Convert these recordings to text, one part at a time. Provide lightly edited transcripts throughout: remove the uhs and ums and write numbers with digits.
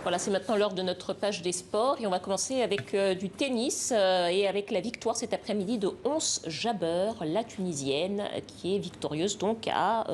Voilà, c'est maintenant l'heure de notre page des sports et on va commencer avec du tennis et avec la victoire cet après-midi de Ons Jabeur, la Tunisienne, qui est victorieuse donc à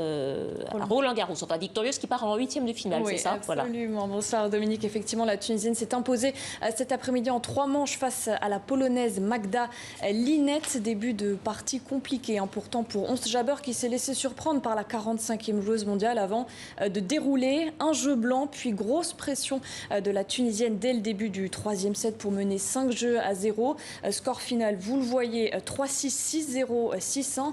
Roland-Garros. Enfin, victorieuse qui part en 8e de finale, oui, c'est ça? Absolument. Voilà. Bonsoir Dominique. Effectivement, la Tunisienne s'est imposée cet après-midi en 3 manches face à la Polonaise Magda Linette. Début de partie compliquée pourtant pour Ons Jabeur qui s'est laissé surprendre par la 45e joueuse mondiale avant de dérouler un jeu blanc, puis grosse pression de la Tunisienne dès le début du 3e set pour mener 5-0. Score final, vous le voyez, 3-6, 6-0, 6-1.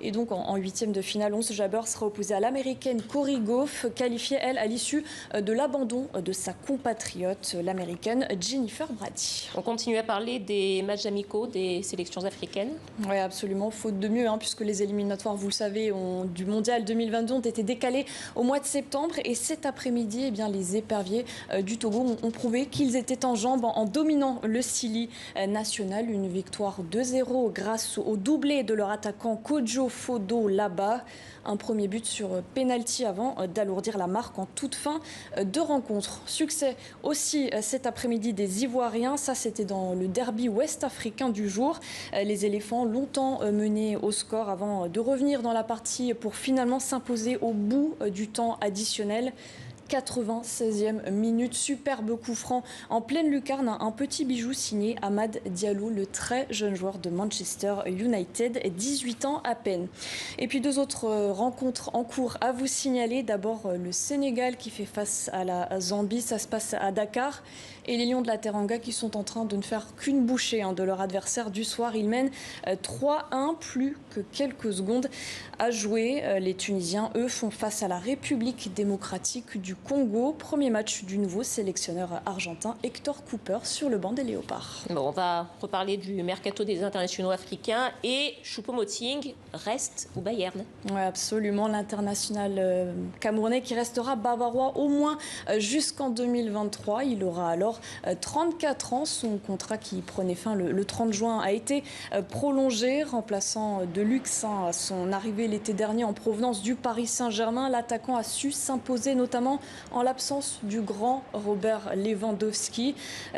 Et donc en 8e de finale, Ons Jabeur sera opposée à l'américaine Cory Gauff, qualifiée elle à l'issue de l'abandon de sa compatriote, l'américaine Jennifer Brady. On continue à parler des matchs amicaux des sélections africaines. Oui, absolument, faute de mieux, puisque les éliminatoires, vous le savez, du Mondial 2022 ont été décalés au mois de septembre. Et cet après-midi, les éperviers du Togo ont prouvé qu'ils étaient en jambes en dominant le Sili national. Une victoire 2-0 grâce au doublé de leur attaquant Kodjo Fodo là-bas. Un premier but sur pénalty avant d'alourdir la marque en toute fin de rencontre. Succès aussi cet après-midi des Ivoiriens. Ça, c'était dans le derby ouest-africain du jour. Les éléphants longtemps menés au score avant de revenir dans la partie pour finalement s'imposer au bout du temps additionnel. 96e minute, superbe coup franc en pleine lucarne, un petit bijou signé Amad Diallo, le très jeune joueur de Manchester United, 18 ans à peine. Et puis 2 autres rencontres en cours à vous signaler. D'abord le Sénégal qui fait face à la Zambie, ça se passe à Dakar. Et les Lions de la Teranga qui sont en train de ne faire qu'une bouchée de leur adversaire du soir. Ils mènent 3-1, plus que quelques secondes à jouer. Les Tunisiens, eux, font face à la République démocratique du Congo. Premier match du nouveau sélectionneur argentin Hector Cooper sur le banc des Léopards. Bon, on va reparler du mercato des internationaux africains et Choupo-Moting reste au Bayern. Oui, absolument. L'international camerounais qui restera bavarois au moins jusqu'en 2023. Il aura alors 34 ans. Son contrat qui prenait fin le 30 juin a été prolongé, remplaçant de luxe à son arrivée l'été dernier en provenance du Paris Saint-Germain. L'attaquant a su s'imposer notamment en l'absence du grand Robert Lewandowski.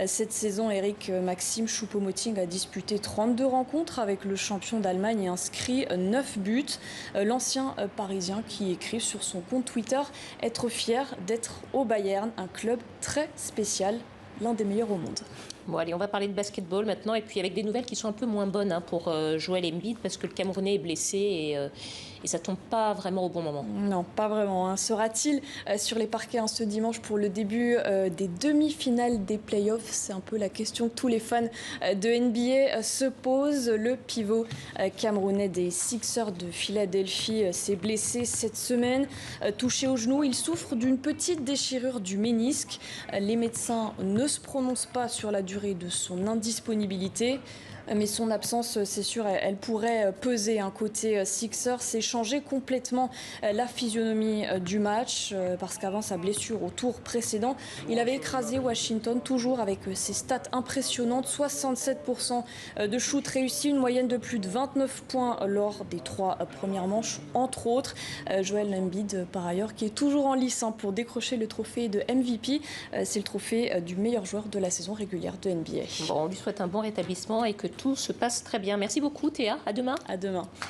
Cette saison, Eric Maxime Choupo-Moting a disputé 32 rencontres avec le champion d'Allemagne et inscrit 9 buts. L'ancien Parisien qui écrit sur son compte Twitter être fier d'être au Bayern, un club très spécial, l'un des meilleurs au monde. Bon, allez, on va parler de basketball maintenant, et puis avec des nouvelles qui sont un peu moins bonnes pour Joel Embiid, parce que le Camerounais est blessé et ça tombe pas vraiment au bon moment. Non, pas vraiment. Sera-t-il sur les parquets ce dimanche pour le début des demi-finales des playoffs? C'est un peu la question que tous les fans de NBA se posent. Le pivot camerounais des Sixers de Philadelphie s'est blessé cette semaine. Touché au genou, il souffre d'une petite déchirure du ménisque. Les médecins ne se prononcent pas sur la durée de son indisponibilité. Mais son absence, c'est sûr, elle pourrait peser côté Sixers. C'est changer complètement la physionomie du match parce qu'avant sa blessure au tour précédent, il avait écrasé Washington, toujours avec ses stats impressionnantes. 67% de shoot réussis, une moyenne de plus de 29 points lors des 3 premières manches, entre autres. Joel Embiid, par ailleurs, qui est toujours en lice pour décrocher le trophée de MVP. C'est le trophée du meilleur joueur de la saison régulière de NBA. Bon, on lui souhaite un bon rétablissement et que tout se passe très bien. Merci beaucoup Théa, à demain. À demain.